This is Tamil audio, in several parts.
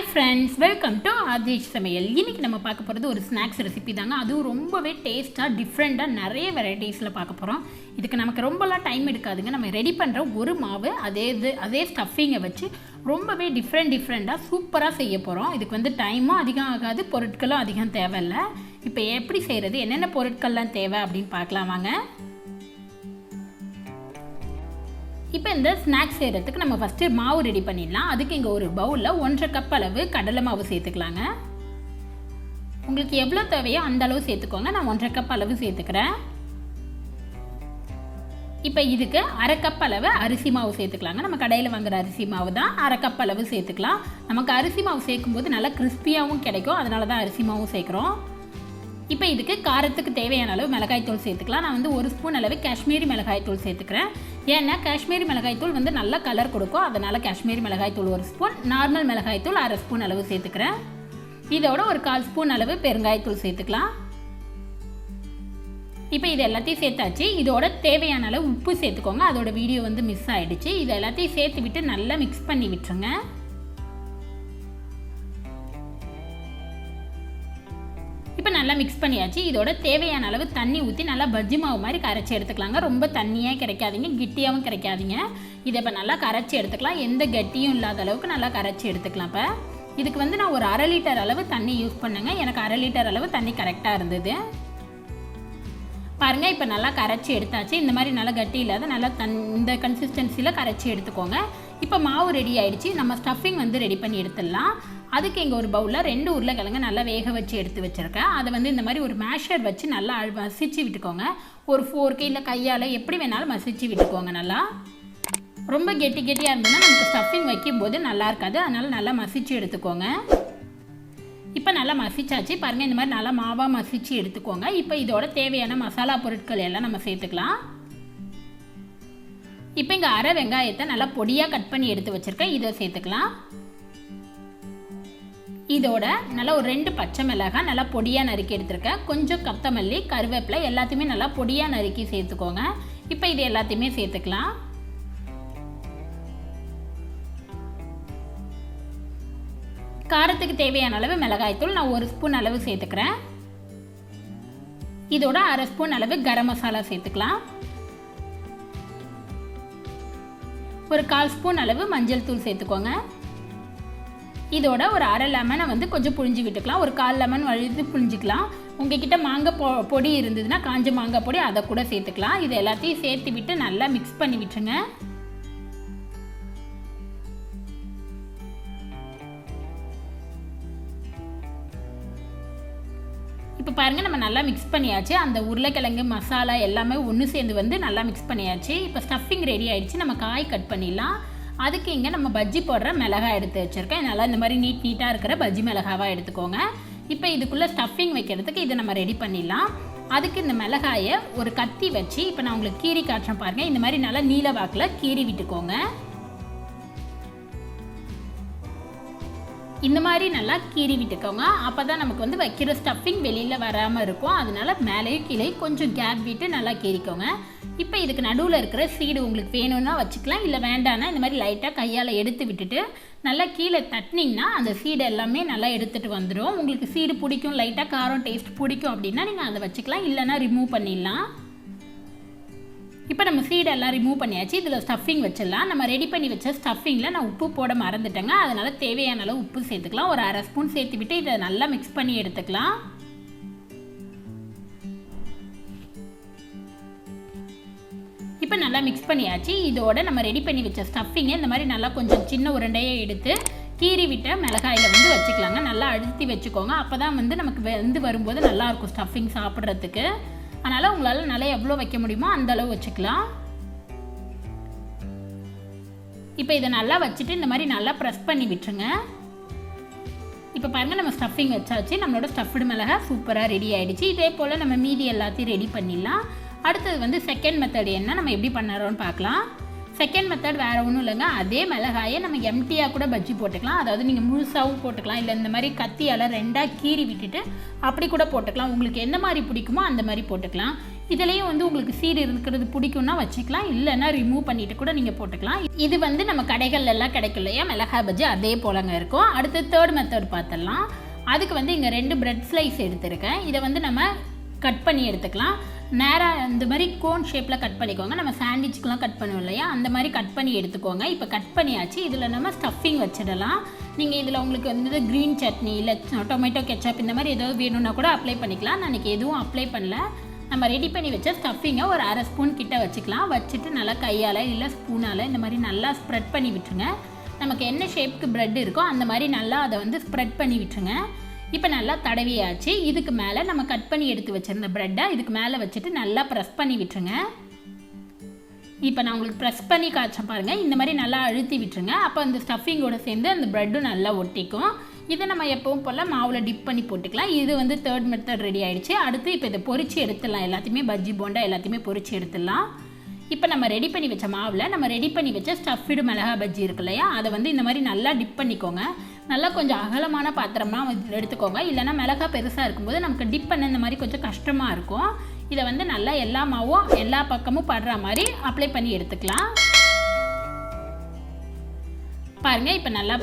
Hi friends, welcome to Aadish சமையல். இன்றைக்கி நம்ம பார்க்க போகிறது ஒரு ஸ்நாக்ஸ் ரெசிபி தாங்க. அதுவும் ரொம்பவே டேஸ்ட்டாக டிஃப்ரெண்ட்டாக நிறைய வெரைட்டிஸில் பார்க்க போகிறோம். இதுக்கு நமக்கு ரொம்பலாம் டைம் எடுக்காதுங்க. நம்ம ரெடி பண்ணுற ஒரு மாவு அதே ஸ்டஃபிங்கை வச்சு ரொம்பவே டிஃப்ரெண்ட்டாக சூப்பராக செய்ய போகிறோம். இதுக்கு வந்து டைமும் அதிகம் ஆகாது, பொருட்களும் அதிகம் தேவையில்லை. இப்போ எப்படி செய்கிறது, என்னென்ன பொருட்கள்லாம் தேவை அப்படின்னு பார்க்கலாம் வாங்க. இப்போ இந்த ஸ்நாக்ஸ் செய்கிறதுக்கு நம்ம ஃபஸ்ட்டு மாவு ரெடி பண்ணிடலாம். அதுக்கு இங்கே ஒரு பவுலில் 1.5 கப் அளவு கடலை மாவு சேர்த்துக்கலாங்க. உங்களுக்கு எவ்வளோ தேவையோ அந்த அளவு சேர்த்துக்கோங்க. நான் 1.5 கப் அளவு சேர்த்துக்கிறேன். இப்போ இதுக்கு 1/2 கப் அளவு அரிசி மாவு சேர்த்துக்கலாங்க. நம்ம கடையில் வாங்குகிற அரிசி மாவு தான். 1/2 கப் அளவு சேர்த்துக்கலாம். நமக்கு அரிசி மாவு சேர்க்கும்போது நல்லா கிறிஸ்பியாகவும் கிடைக்கும், அதனால தான் அரிசி மாவும் சேர்க்குறோம். இப்போ இதுக்கு காரத்துக்கு தேவையான அளவு மிளகாய்த்தூள் சேர்த்துக்கலாம். நான் வந்து 1 ஸ்பூன் அளவு காஷ்மீரி மிளகாய்த்தூள் சேர்த்துக்கிறேன். ஏன்னா காஷ்மீரி மிளகாய்த்தூள் வந்து நல்ல கலர் கொடுக்கும், அதனால் காஷ்மீரி மிளகாய்த்தூள் 1 ஸ்பூன், நார்மல் மிளகாய்த்தூள் 1/2 ஸ்பூன் அளவு சேர்த்துக்கிறேன். இதோட ஒரு 1/4 ஸ்பூன் அளவு பெருங்காயத்தூள் சேர்த்துக்கலாம். இப்போ இது எல்லாத்தையும் சேர்த்தாச்சு. இதோட தேவையான அளவு உப்பு சேர்த்துக்கோங்க. அதோட வீடியோ வந்து மிஸ் ஆகிடுச்சு. இது எல்லாத்தையும் சேர்த்து விட்டு நல்லா மிக்ஸ் பண்ணி விட்டுருங்க. இப்போ நல்லா மிக்ஸ் பண்ணியாச்சு. இதோட தேவையான அளவு தண்ணி ஊற்றி நல்லா பஜ்ஜி மாவு மாதிரி கரைச்சி எடுத்துக்கலாங்க. ரொம்ப தண்ணியாக கிடைக்காதீங்க, கெட்டியாகவும் கிடைக்காதீங்க. இதை இப்போ நல்லா கரைச்சி எடுத்துக்கலாம். எந்த கெட்டியும் இல்லாத அளவுக்கு நல்லா கரைச்சி எடுத்துக்கலாம். இப்போ இதுக்கு வந்து நான் ஒரு 1/2 லிட்டர் அளவு தண்ணி யூஸ் பண்ணுங்க. எனக்கு 1/2 லிட்டர் அளவு தண்ணி கரெக்டாக இருந்தது. பாருங்கள், இப்போ நல்லா கரைச்சி எடுத்தாச்சு. இந்த மாதிரி நல்லா கட்டி இல்லாத நல்லா இந்த கன்சிஸ்டன்சியில் கரைச்சி எடுத்துக்கோங்க. இப்போ மாவு ரெடி ஆகிடுச்சு. நம்ம ஸ்டஃபிங் வந்து ரெடி பண்ணி எடுத்துடலாம். அதுக்கு இங்கே ஒரு பவுலில் 2 உருளைக்கிழங்கு நல்லா வேக வச்சு எடுத்து வச்சுருக்கேன். அதை வந்து இந்த மாதிரி ஒரு மேஷர் வச்சு நல்லா மசிச்சு விட்டுக்கோங்க. ஒரு ஃபோர்க்கு இல்லை கையால் எப்படி வேணாலும் மசிச்சு விட்டுக்கோங்க. நல்லா ரொம்ப கெட்டியாக இருந்ததுன்னா நமக்கு ஸ்டஃபிங் வைக்கும்போது நல்லா இருக்காது, அதனால் நல்லா மசிச்சு எடுத்துக்கோங்க. இப்போ நல்லா மசிச்சாச்சு. பாருங்கள், இந்த மாதிரி நல்லா மாவாக மசிச்சு எடுத்துக்கோங்க. இப்போ இதோட தேவையான மசாலா பொருட்கள் எல்லாம் நம்ம சேர்த்துக்கலாம். இப்போ இங்கே 1/2 வெங்காயத்தை நல்லா பொடியாக கட் பண்ணி எடுத்து வச்சுருக்கேன். இதை சேர்த்துக்கலாம். இதோட நல்லா ஒரு 2 பச்சை மிளகாய் நல்லா பொடியாக நறுக்கி எடுத்துருக்கேன். கொஞ்சம் கொத்தமல்லி, கருவேப்பிலை எல்லாத்தையுமே நல்லா பொடியாக நறுக்கி சேர்த்துக்கோங்க. இப்போ இது எல்லாத்தையுமே சேர்த்துக்கலாம். காரத்துக்கு தேவையான அளவு மிளகாய்த்தூள் நான் 1 ஸ்பூன் அளவு சேர்த்துக்கிறேன். இதோட 1/2 ஸ்பூன் அளவு கரம் மசாலா சேர்த்துக்கலாம். ஒரு 1/4 ஸ்பூன் அளவு மஞ்சள் தூள் சேர்த்துக்கோங்க. இதோட ஒரு 1/2 லெமனை வந்து கொஞ்சம் புழிஞ்சு விட்டுக்கலாம். ஒரு 1/4 லெமன் வழித்து புழிஞ்சிக்கலாம். உங்ககிட்ட மாங்காய் பொடி இருந்ததுன்னா காஞ்ச மாங்காய் பொடி அதை கூட சேர்த்துக்கலாம். இது எல்லாத்தையும் சேர்த்து விட்டு நல்லா மிக்ஸ் பண்ணி விட்டுருங்க. இப்போ பாருங்கள், நம்ம நல்லா மிக்ஸ் பண்ணியாச்சு. அந்த உருளைக்கிழங்கு மசாலா எல்லாமே ஒன்று சேர்ந்து வந்து நல்லா மிக்ஸ் பண்ணியாச்சு. இப்போ ஸ்டஃபிங் ரெடி ஆகிடுச்சு. நம்ம காய் கட் பண்ணிடலாம். அதுக்கு இங்கே நம்ம பஜ்ஜி போடுற மிளகாய் எடுத்து வச்சுருக்கேன். நல்லா இந்த மாதிரி நீட்டாக இருக்கிற பஜ்ஜி மிளகாவாக எடுத்துக்கோங்க. இப்போ இதுக்குள்ளே ஸ்டஃபிங் வைக்கிறதுக்கு இதை நம்ம ரெடி பண்ணிடலாம். அதுக்கு இந்த மிளகாயை ஒரு கத்தி வச்சு இப்போ நான் உங்களுக்கு கீரி காட்டுறேன் பாருங்கள். இந்த மாதிரி நல்லா நீல வாக்கில் கீறி விட்டுக்கோங்க. இந்த மாதிரி நல்லா கீறி விட்டுக்கோங்க. அப்போ தான் நமக்கு வந்து வைக்கிற ஸ்டஃபிங் வெளியில் வராமல் இருக்கும். அதனால மேலேயும் கீழே கொஞ்சம் கேப் விட்டு நல்லா கீறிக்கோங்க. இப்போ இதுக்கு நடுவில் இருக்கிற சீடு உங்களுக்கு வேணும்னா வச்சுக்கலாம், இல்லை வேண்டான்னா இந்த மாதிரி லைட்டாக கையால் எடுத்து விட்டுட்டு நல்லா கீழே தட்டினீங்கன்னா அந்த சீடு எல்லாமே நல்லா எடுத்துகிட்டு வந்துடும். உங்களுக்கு சீடு பிடிக்கும், லைட்டாக காரம் டேஸ்ட் பிடிக்கும் அப்படின்னா நீங்கள் அதை வச்சுக்கலாம், இல்லைன்னா ரிமூவ் பண்ணிடலாம். இப்போ நம்ம சீடெல்லாம் ரிமூவ் பண்ணியாச்சு. இதில் ஸ்டஃபிங் வச்சிடலாம். நம்ம ரெடி பண்ணி வச்ச ஸ்டஃபிங்கில் நான் உப்பு போட மறந்துட்டேங்க, அதனால் தேவையான அளவு உப்பு சேர்த்துக்கலாம். ஒரு 1/2 ஸ்பூன் சேர்த்து விட்டு இதை நல்லா மிக்ஸ் பண்ணி எடுத்துக்கலாம். இப்போ நல்லா மிக்ஸ் பண்ணியாச்சு. இதோட நம்ம ரெடி பண்ணி வச்ச ஸ்டஃபிங்கை இந்த மாதிரி நல்லா கொஞ்சம் சின்ன உருண்டையை எடுத்து கீறி விட்ட மிளகாயில் வந்து வச்சுக்கலாங்க. நல்லா அழுத்தி வச்சுக்கோங்க. அப்போ தான் வந்து நமக்கு வெந்து வரும்போது நல்லாயிருக்கும் ஸ்டஃபிங் சாப்பிட்றதுக்கு. அதனால் உங்களால் நல்லா எவ்வளோ வைக்க முடியுமோ அந்த அளவு வச்சுக்கலாம். இப்போ இதை நல்லா வச்சுட்டு இந்த மாதிரி நல்லா ப்ரெஸ் பண்ணி விட்டுருங்க. இப்போ பாருங்கள், நம்ம ஸ்டஃபிங் வச்சாச்சு. நம்மளோட ஸ்டஃப்டு மிளகாய் சூப்பராக ரெடி ஆகிடுச்சு. இதே போல் நம்ம மீதி எல்லாத்தையும் ரெடி பண்ணிடலாம். அடுத்தது வந்து செகண்ட் மெத்தட் என்ன நம்ம எப்படி பண்ணுறோன்னு பார்க்கலாம். செகண்ட் மெத்தட் வேறு ஒன்றும் இல்லைங்க. அதே மிளகாயை நம்ம எம்டியாக கூட பஜ்ஜி போட்டுக்கலாம். அதாவது நீங்கள் முழுசாகவும் போட்டுக்கலாம், இல்லை இந்த மாதிரி கத்தியால் 2ஆக கீறி விட்டுட்டு அப்படி கூட போட்டுக்கலாம். உங்களுக்கு எந்த மாதிரி பிடிக்குமோ அந்த மாதிரி போட்டுக்கலாம். இதுலேயும் வந்து உங்களுக்கு சீடு இருக்கிறது பிடிக்கும்னா வச்சுக்கலாம், இல்லைன்னா ரிமூவ் பண்ணிவிட்டு கூட நீங்கள் போட்டுக்கலாம். இது வந்து நம்ம கடைகள்லாம் கிடைக்கும் இல்லையா மிளகாய் பஜ்ஜி, அதே போலங்க இருக்கும். அடுத்து தேர்ட் மெத்தட் பார்த்துடலாம். அதுக்கு வந்து இங்கே 2 பிரெட் ஸ்லைஸ் எடுத்துருக்கேன். இதை வந்து நம்ம கட் பண்ணி எடுத்துக்கலாம். நேராக இந்த மாதிரி கோன் ஷேப்பில் கட் பண்ணிக்கோங்க. நம்ம சாண்ட்விச்சுக்கெலாம் கட் பண்ணுவோம் இல்லையா, அந்த மாதிரி கட் பண்ணி எடுத்துக்கோங்க. இப்போ கட் பண்ணியாச்சு. இதில் நம்ம ஸ்டஃபிங் வச்சிடலாம். நீங்கள் இதில் உங்களுக்கு வந்து க்ரீன் சட்னி இல்லை டொமேட்டோ கெச்சப் இந்த மாதிரி ஏதாவது வேணும்னா கூட அப்ளை பண்ணிக்கலாம். நான் இன்றைக்கி எதுவும் அப்ளை பண்ணல. நம்ம ரெடி பண்ணி வச்ச ஸ்டஃபிங்கை ஒரு 1/2 ஸ்பூன் கிட்ட வச்சுக்கலாம். வச்சுட்டு நல்லா கையால் இல்லை ஸ்பூனால் இந்த மாதிரி நல்லா ஸ்ப்ரெட் பண்ணி விட்டுருங்க. நமக்கு என்ன ஷேப்புக்கு ப்ரெட் இருக்கோ அந்த மாதிரி நல்லா அதை வந்து ஸ்ப்ரெட் பண்ணி விட்டுருங்க. இப்போ நல்லா தடவியாச்சு. இதுக்கு மேலே நம்ம கட் பண்ணி எடுத்து வச்சுருந்த ப்ரெட்டை இதுக்கு மேலே வச்சுட்டு நல்லா ப்ரெஸ் பண்ணி விட்டுருங்க. இப்போ நான் உங்களுக்கு ப்ரெஸ் பண்ணி காய்ச்ச பாருங்கள், இந்த மாதிரி நல்லா அழுத்தி விட்டுருங்க. அப்போ அந்த ஸ்டஃபிங்கோடு சேர்ந்து அந்த ப்ரெட்டும் நல்லா ஒட்டிக்கும். இதை நம்ம எப்பவும் போல் மாவில் டிப் பண்ணி போட்டுக்கலாம். இது வந்து தேர்ட் மெத்தட் ரெடி ஆகிடுச்சு. அடுத்து இப்போ இதை பொரிச்சு எடுத்துடலாம். எல்லாத்தையுமே பஜ்ஜி போண்டா எல்லாத்தையுமே பொரிச்சு எடுத்துடலாம். இப்போ நம்ம ரெடி பண்ணி வச்ச மாவில் நம்ம ரெடி பண்ணி வச்ச ஸ்டஃப்டு மிளகாய் பஜ்ஜி இருக்கு இல்லையா, அதை வந்து இந்த மாதிரி நல்லா டிப் பண்ணிக்கோங்க. நல்லா கொஞ்சம் அகலமான பாத்திரமாக எடுத்துக்கோங்க. இல்லைனா மிளகாய் பெருசாக இருக்கும்போது நமக்கு டிப் பண்ண இந்த மாதிரி கொஞ்சம் கஷ்டமாக இருக்கும். இதை வந்து நல்லா எல்லா மாவும் எல்லா பக்கமும் படுற மாதிரி அப்ளை பண்ணி எடுத்துக்கலாம். பாருங்கள், இப்போ நல்லா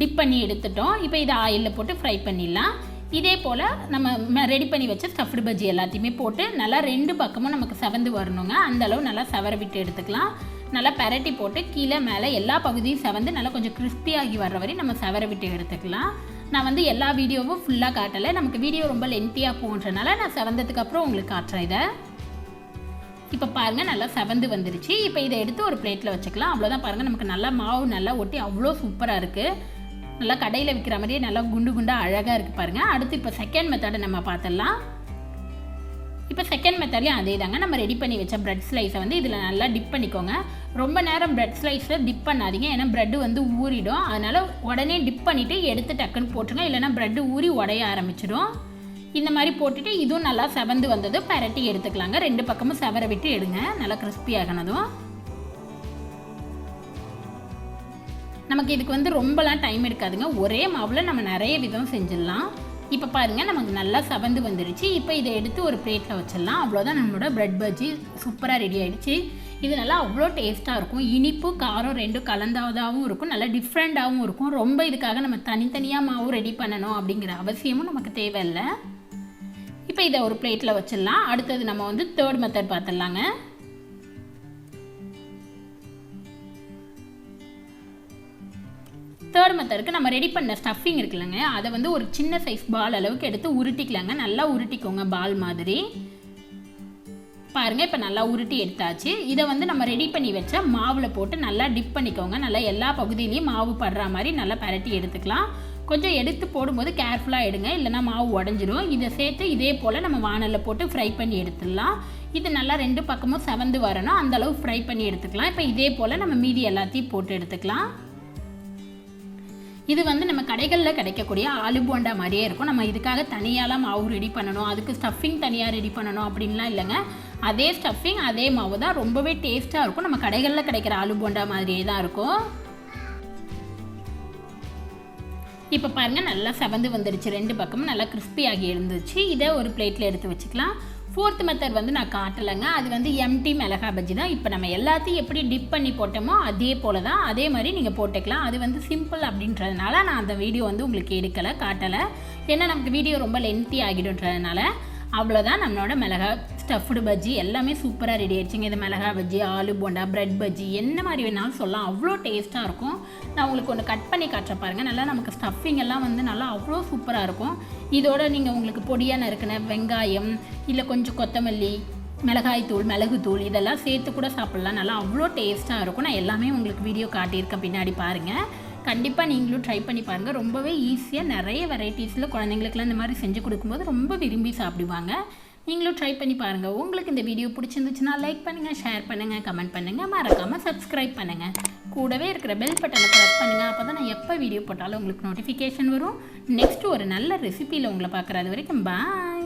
டிப் பண்ணி எடுத்துட்டோம். இப்போ இதை ஆயிலில் போட்டு ஃப்ரை பண்ணிடலாம். இதே போல் நம்ம ரெடி பண்ணி வச்ச ஸ்டஃப்டு பஜ்ஜி எல்லாத்தையுமே போட்டு நல்லா 2 பக்கமும் நமக்கு செவந்து வரணுங்க. அந்தளவு நல்லா செவர விட்டு எடுத்துக்கலாம். நல்லா பெரட்டி போட்டு கீழே மேலே எல்லா பகுதியும் செவந்து நல்லா கொஞ்சம் கிறிஸ்பியாகி வர்ற வரை நம்ம செவர விட்டு எடுத்துக்கலாம். நான் வந்து எல்லா வீடியோவும் ஃபுல்லாக காட்டலை, நமக்கு வீடியோ ரொம்ப லென்த்தியாக போன்றனால நான் செவந்ததுக்கப்புறம் உங்களுக்கு காட்டுறேன். இதை இப்போ பாருங்கள் நல்லா செவந்து வந்துருச்சு. இப்போ இதை எடுத்து ஒரு பிளேட்டில் வச்சுக்கலாம். அவ்வளோதான். பாருங்கள் நமக்கு நல்லா மாவு நல்லா ஒட்டி அவ்வளோ சூப்பராக இருக்குது. நல்லா கடையில் விற்கிற மாதிரியே நல்லா குண்டு குண்டாக அழகாக இருக்குது பாருங்கள். அடுத்து இப்போ செகண்ட் மெத்தடை நம்ம பார்த்துடலாம். இப்போ செகண்ட் மெத்தட்லேயும் அதே தாங்க. நம்ம ரெடி பண்ணி வச்ச ப்ரெட் ஸ்லைஸை வந்து இதில் நல்லா டிப் பண்ணிக்கோங்க. ரொம்ப நேரம் ப்ரெட் ஸ்லைஸில் டிப் பண்ணாதீங்க, ஏன்னா ப்ரெட்டு வந்து ஊறிடும். அதனால் உடனே டிப் பண்ணிவிட்டு எடுத்து டக்குன்னு போட்டுருங்க, இல்லைனா ப்ரெட்டு ஊறி உடைய ஆரம்பிச்சிடும். இந்த மாதிரி போட்டுட்டு இதுவும் நல்லா செவந்து வந்தது பரட்டி எடுத்துக்கலாங்க. 2 பக்கமும் செவர விட்டு எடுங்க. நல்லா கிறிஸ்பி ஆகனதும் நமக்கு இதுக்கு வந்து ரொம்பலாம் டைம் எடுக்காதுங்க. ஒரே மாவில் நம்ம நிறைய விதம் செஞ்சிடலாம். இப்போ பாருங்கள் நமக்கு நல்லா செவந்து வந்துடுச்சு. இப்போ இதை எடுத்து ஒரு பிளேட்டில் வச்சிடலாம். அவ்வளோதான், நம்மளோட ப்ரெட் பஜ்ஜி சூப்பராக ரெடி ஆகிடுச்சு. இது நல்லா அவ்வளோ டேஸ்ட்டாக இருக்கும். இனிப்பு காரம் 2 கலந்ததாகவும் இருக்கும், நல்லா டிஃப்ரெண்ட்டாகவும் இருக்கும். ரொம்ப இதுக்காக நம்ம தனித்தனியாக மாவு ரெடி பண்ணணும் அப்படிங்கிற அவசியமும் நமக்கு தேவையில்லை. இப்போ இதை ஒரு பிளேட்டில் வச்சிடலாம். அடுத்தது நம்ம வந்து தேர்ட் மெத்தட் பார்த்துடலாங்க. தேர்ட் மெத்தடுக்கு நம்ம ரெடி பண்ண ஸ்டஃபிங் இருக்குல்லங்க, அதை வந்து ஒரு சின்ன சைஸ் பால் அளவுக்கு எடுத்து உருட்டிக்கலாங்க. நல்லா உருட்டிக்கோங்க பால் மாதிரி. பாருங்கள் இப்போ நல்லா உருட்டி எடுத்தாச்சு. இதை வந்து நம்ம ரெடி பண்ணி வச்ச மாவில் போட்டு நல்லா டிப் பண்ணிக்கோங்க. நல்லா எல்லா பகுதியிலையும் மாவு படுற மாதிரி நல்லா பரட்டி எடுத்துக்கலாம். கொஞ்சம் எடுத்து போடும்போது கேர்ஃபுல்லாக எடுங்க, இல்லைனா மாவு உடஞ்சிரும். இதை சேர்த்து இதே போல் நம்ம வானலில் போட்டு ஃப்ரை பண்ணி எடுத்துடலாம். இது நல்லா 2 பக்கமும் செவந்து வரணும், அந்தளவு ஃப்ரை பண்ணி எடுத்துக்கலாம். இப்போ இதே போல் நம்ம மீதி எல்லாத்தையும் போட்டு எடுத்துக்கலாம். இது வந்து நம்ம கடைகளில் கிடைக்கக்கூடிய ஆலு போண்டா மாதிரியே இருக்கும். நம்ம இதுக்காக தனியாலாம் மாவு ரெடி பண்ணணும், அதுக்கு ஸ்டஃபிங் தனியாக ரெடி பண்ணணும் அப்படின்லாம் இல்லைங்க. அதே ஸ்டஃபிங் அதே மாவு தான், ரொம்பவே டேஸ்ட்டாக இருக்கும். நம்ம கடைகளில் கிடைக்கிற ஆலு போண்டா மாதிரியே தான் இருக்கும். இப்போ பாருங்கள் நல்லா செவந்து வந்துடுச்சு. 2 பக்கமும் நல்லா கிறிஸ்பி ஆகி இருந்துச்சு. இதை ஒரு பிளேட்டில் எடுத்து வச்சுக்கலாம். ஃபோர்த் மெத்தட் வந்து நான் காட்டலைங்க, அது வந்து எம்டி மிளகாய் பஜ்ஜி தான். இப்போ நம்ம எல்லாத்தையும் எப்படி டிப் பண்ணி போட்டோமோ அதே போல் தான், அதே மாதிரி நீங்கள் போட்டுக்கலாம். அது வந்து சிம்பிள் அப்படின்றதுனால நான் அந்த வீடியோ வந்து உங்களுக்கு எடுக்கலை, காட்டலை. ஏன்னா நமக்கு வீடியோ ரொம்ப லென்த்தி ஆகிடுன்றதுனால. அவ்வளோதான், நம்மளோட மிளகாய் ஸ்டஃப்டு பஜ்ஜி எல்லாமே சூப்பராக ரெடி ஆகிடுச்சிங்க. இது மிளகாய் பஜ்ஜி, ஆலு போண்டா, ப்ரெட் பஜ்ஜி என்ன மாதிரி வேணாலும் சொல்லலாம், அவ்வளோ டேஸ்ட்டாக இருக்கும். நான் உங்களுக்கு ஒன்று கட் பண்ணி காட்டுற பாருங்கள். நல்லா நமக்கு ஸ்டஃபிங் எல்லாம் வந்து நல்லா அவ்வளோ சூப்பராக இருக்கும். இதோட நீங்கள் உங்களுக்கு பொடியாக நறுக்கின வெங்காயம் இல்லை கொஞ்சம் கொத்தமல்லி, மிளகாய் தூள், மிளகுத்தூள் இதெல்லாம் சேர்த்து கூட சாப்பிட்லாம். நல்லா அவ்வளோ டேஸ்ட்டாக இருக்கும். நான் எல்லாமே உங்களுக்கு வீடியோ காட்டியிருக்கேன், பின்னாடி பாருங்கள். கண்டிப்பாக நீங்களும் ட்ரை பண்ணி பாருங்கள். ரொம்பவே ஈஸியாக நிறைய வெரைட்டிஸில் குழந்தைங்களுக்குலாம் இந்த மாதிரி செஞ்சு கொடுக்கும்போது ரொம்ப விரும்பி சாப்பிடுவாங்க. நீங்களும் ட்ரை பண்ணி பாருங்கள். உங்களுக்கு இந்த வீடியோ பிடிச்சிருந்துச்சுன்னா லைக் பண்ணுங்கள், ஷேர் பண்ணுங்கள், கமெண்ட் பண்ணுங்கள், மறக்காமல் சப்ஸ்கிரைப் பண்ணுங்கள். கூடவே இருக்கிற பெல் பட்டனை ப்ரெஸ் பண்ணுங்கள். அப்போ தான் நான் எப்போ வீடியோ போட்டாலும் உங்களுக்கு நோட்டிஃபிகேஷன் வரும். நெக்ஸ்ட்டு ஒரு நல்ல ரெசிபியில் உங்களை பார்க்குறது வரைக்கும் பாய்.